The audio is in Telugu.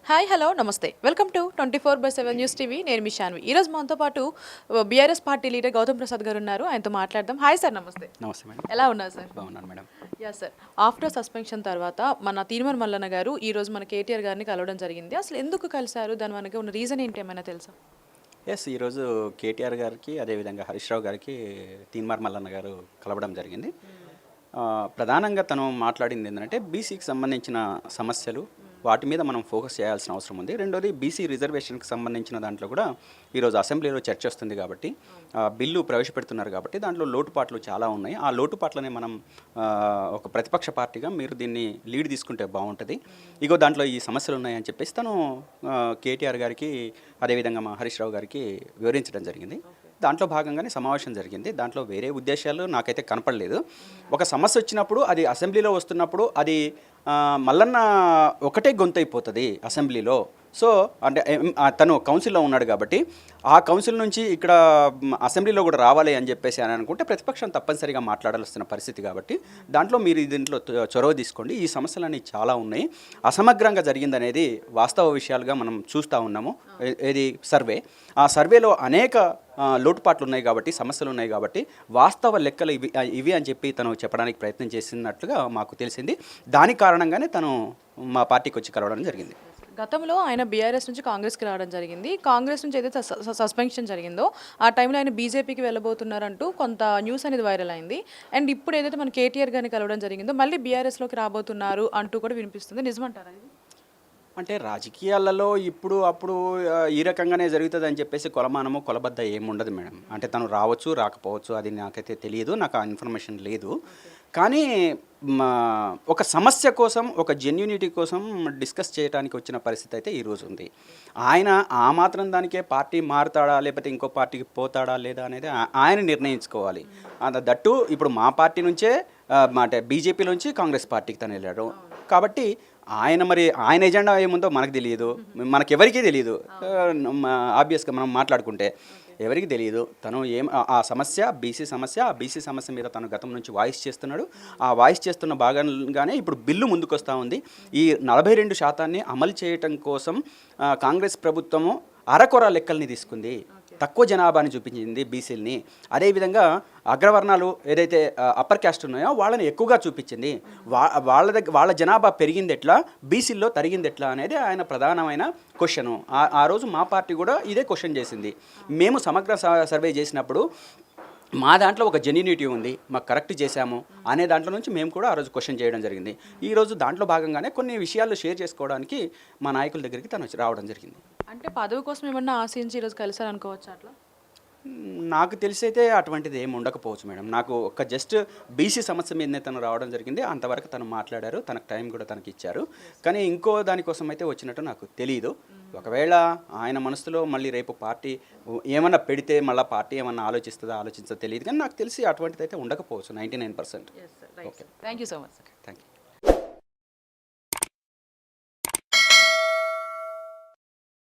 హాయ్ హలో నమస్తే వెల్కమ్ టు 24/7 న్యూస్ టీవీ. నేను మీ శాన్వి. ఈరోజు మనతో పాటు బీఆర్ఎస్ పార్టీ లీడర్ గౌతమ్ ప్రసాద్ గారు ఉన్నారు. ఆయనతో మాట్లాడదాం. హాయ్ సార్, నమస్తే. నమస్తే మేడం. ఎలా ఉన్నారు సార్? బాగున్నాను madam. Yeah sir, after suspension తర్వాత మన తీన్మార్ మల్లన్న గారు ఈ రోజు మన కేటీఆర్ గారిని కలవడం జరిగింది. అసలు ఎందుకు కలిశారు, దాని వెనక ఉన్న రీజన్ ఏంటి ఏమైనా తెలుసా? ఈరోజు కేటీఆర్ గారికి అదేవిధంగా హరీష్ రావు గారికి తీన్మార్ మల్లన్న గారు కలవడం జరిగింది. ప్రధానంగా తను మాట్లాడింది ఏంటంటే బీసీకి సంబంధించిన సమస్యలు, వాటి మీద మనం ఫోకస్ చేయాల్సిన అవసరం ఉంది. రెండోది బీసీ రిజర్వేషన్కి సంబంధించిన దాంట్లో కూడా ఈరోజు అసెంబ్లీలో చర్చ వస్తుంది కాబట్టి, బిల్లు ప్రవేశపెడుతున్నారు కాబట్టి దాంట్లో లోటుపాట్లు చాలా ఉన్నాయి. ఆ లోటుపాట్లనే మనం ఒక ప్రతిపక్ష పార్టీగా మీరు దీన్ని లీడ్ తీసుకుంటే బాగుంటుంది, ఇగో దాంట్లో ఈ సమస్యలు ఉన్నాయని చెప్పేసి తను కేటీఆర్ గారికి అదేవిధంగా మా హరీష్ రావు గారికి వివరించడం జరిగింది. దాంట్లో భాగంగానే సమావేశం జరిగింది. దాంట్లో వేరే ఉద్దేశాలు నాకైతే కనపడలేదు. ఒక సమస్య వచ్చినప్పుడు అది అసెంబ్లీలో వస్తున్నప్పుడు అది మల్లన్న ఒకటే గొంతైపోతుంది అసెంబ్లీలో. సో అంటే తను కౌన్సిల్లో ఉన్నాడు కాబట్టి ఆ కౌన్సిల్ నుంచి ఇక్కడ అసెంబ్లీలో కూడా రావాలి అని చెప్పేసి అని అనుకుంటే ప్రతిపక్షం తప్పనిసరిగా మాట్లాడాల్సిన పరిస్థితి కాబట్టి దాంట్లో మీరు దీంట్లో చొరవ తీసుకోండి. ఈ సమస్యలన్నీ చాలా ఉన్నాయి, అసమగ్రంగా జరిగిందనేది వాస్తవ విషయాలుగా మనం చూస్తూ ఉన్నాము. ఇది సర్వే, ఆ సర్వేలో అనేక లోటుపాట్లు ఉన్నాయి కాబట్టి, సమస్యలు ఉన్నాయి కాబట్టి వాస్తవ లెక్కలు ఇవి అని చెప్పి తను చెప్పడానికి ప్రయత్నం చేసినట్లుగా మాకు తెలిసింది. దాని కారణంగానే తను మా పార్టీకి వచ్చి కలవడం జరిగింది. గతంలో ఆయన బీఆర్ఎస్ నుంచి కాంగ్రెస్కి రావడం జరిగింది. కాంగ్రెస్ నుంచి ఏదైతే సస్పెన్షన్ జరిగిందో ఆ టైంలో ఆయన బీజేపీకి వెళ్ళబోతున్నారంటూ కొంత న్యూస్ అనేది వైరల్ అయింది. అండ్ ఇప్పుడు ఏదైతే మన కేటీఆర్ గారిని కలవడం జరిగిందో మళ్ళీ బీఆర్ఎస్లోకి రాబోతున్నారు అంటూ కూడా వినిపిస్తుంది. నిజమంటారా ఇది? అంటే రాజకీయాలలో ఇప్పుడు అప్పుడు ఈ రకంగానే జరుగుతుంది అని చెప్పేసి కొలమానము కొలబద్ద ఏముండదు మేడం. అంటే తను రావచ్చు రాకపోవచ్చు, అది నాకైతే తెలియదు, నాకు ఆ ఇన్ఫర్మేషన్ లేదు. కానీ ఒక సమస్య కోసం, ఒక జెన్యూనిటీ కోసం డిస్కస్ చేయడానికి వచ్చిన పరిస్థితి అయితే ఈరోజు ఉంది. ఆయన ఆ మాత్రం దానికే పార్టీ మారుతాడా లేకపోతే ఇంకో పార్టీకి పోతాడా లేదా అనేది ఆయన నిర్ణయించుకోవాలి. దట్టు ఇప్పుడు మా పార్టీ నుంచే అంటే బీజేపీ నుంచి కాంగ్రెస్ పార్టీకి తను వెళ్ళాడు కాబట్టి ఆయన ఎజెండా ఏముందో మనకు తెలియదు, మనకెవరికీ తెలియదు. ఆబ్వియస్గా మనం మాట్లాడుకుంటే ఎవరికి తెలియదు తను ఆ సమస్య బీసీ సమస్య, ఆ బీసీ సమస్య మీద తను గతం నుంచి వాయిస్ చేస్తున్నాడు. ఆ వాయిస్ చేస్తున్న భాగంగానే ఇప్పుడు బిల్లు ముందుకు వస్తూ ఉంది. ఈ 42% అమలు చేయటం కోసం కాంగ్రెస్ ప్రభుత్వము అరకొర లెక్కల్ని తీసుకుంది, తక్కువ జనాభాని చూపించింది బీసీలని. అదేవిధంగా అగ్రవర్ణాలు ఏదైతే అప్పర్ క్యాస్ట్ ఉన్నాయో వాళ్ళని ఎక్కువగా చూపించింది. వాళ్ళ జనాభా పెరిగింది ఎట్లా, బీసీల్లో తరిగింది ఎట్లా అనేది ఆయన ప్రధానమైన క్వశ్చను. ఆ రోజు మా పార్టీ కూడా ఇదే క్వశ్చన్ చేసింది. మేము సమగ్ర సర్వే చేసినప్పుడు మా దాంట్లో ఒక జెన్యూనిటీ ఉంది, మాకు కరెక్ట్ చేశాము అనే దాంట్లో నుంచి మేము కూడా ఆ రోజు క్వశ్చన్ చేయడం జరిగింది. ఈరోజు దాంట్లో భాగంగానే కొన్ని విషయాలు షేర్ చేసుకోవడానికి మా నాయకుల దగ్గరికి తను రావడం జరిగింది. అంటే పదవి కోసం ఏమన్నా ఆశించి ఈరోజు కలిసారు అనుకోవచ్చు అట్లా? నాకు తెలిసైతే అటువంటిది ఏమి ఉండకపోవచ్చు మేడం. నాకు ఒక జస్ట్ బీసీ సమస్య మీదనే తను రావడం జరిగింది, అంతవరకు తను మాట్లాడారు, తనకు టైం కూడా తనకి ఇచ్చారు. కానీ ఇంకో దానికోసం అయితే వచ్చినట్టు నాకు తెలియదు. ఒకవేళ ఆయన మనసులో మళ్ళీ రేపు పార్టీ ఏమన్నా పెడితే మళ్ళీ పార్టీ ఏమన్నా ఆలోచిస్తుందో తెలియదు. కానీ నాకు తెలిసి అటువంటిది అయితే ఉండకపోవచ్చు 99%. Okay, thank you so much. Thank you.